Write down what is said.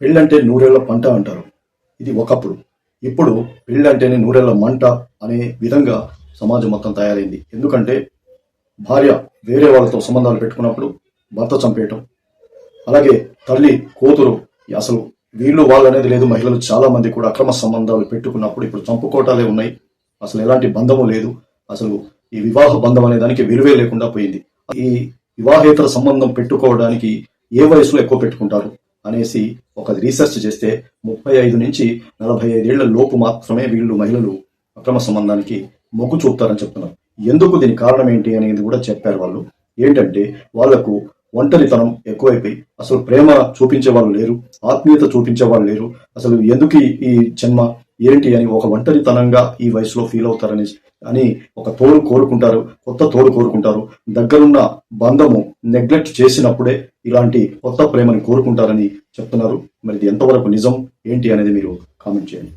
పెళ్ళంటే నూరేళ్ల పంట అంటారు. ఇది ఒకప్పుడు. ఇప్పుడు పెళ్ళంటేనే నూరేళ్ల మంట అనే విధంగా సమాజం మొత్తం తయారైంది. ఎందుకంటే భార్య వేరే వాళ్ళతో సంబంధాలు పెట్టుకున్నప్పుడు భర్త చంపేయటం, అలాగే తల్లి కూతురు అసలు వీళ్ళు వాళ్ళు అనేది లేదు. మహిళలు చాలా మంది కూడా అక్రమ సంబంధాలు పెట్టుకున్నప్పుడు ఇప్పుడు చంపుకోటాలే ఉన్నాయి. అసలు ఎలాంటి బంధము లేదు. అసలు ఈ వివాహ బంధం అనే దానికి విలువే లేకుండా పోయింది. ఈ వివాహేతర సంబంధం పెట్టుకోవడానికి ఏ వయసులో ఎక్కువ పెట్టుకుంటారు అనేసి ఒక రీసెర్చ్ చేస్తే 35 నుంచి 45 ఏళ్ల లోపు మాత్రమే వీళ్ళు మహిళలు అక్రమ సంబంధానికి మొగ్గు చూపుతారని చెప్తున్నారు. ఎందుకు, దీని కారణం ఏంటి అనేది కూడా చెప్పారు వాళ్ళు. ఏంటంటే వాళ్లకు ఒంటరితనం ఎక్కువైపోయి అసలు ప్రేమ చూపించే వాళ్ళు లేరు, ఆత్మీయత చూపించే వాళ్ళు లేరు. అసలు ఎందుకు ఈ జన్మ ఏంటి అని ఒక ఒంటరితనంగా ఈ వయసులో ఫీల్ అవుతారని ఒక తోడు కోరుకుంటారు, కొత్త తోడు కోరుకుంటారు. దగ్గరున్న బంధము నెగ్లెక్ట్ చేసినప్పుడే ఇలాంటి కొత్త ప్రేమని కోరుకుంటారని చెప్తున్నారు. మరి ఇది ఎంతవరకు నిజం ఏంటి అనేది మీరు కామెంట్ చేయండి.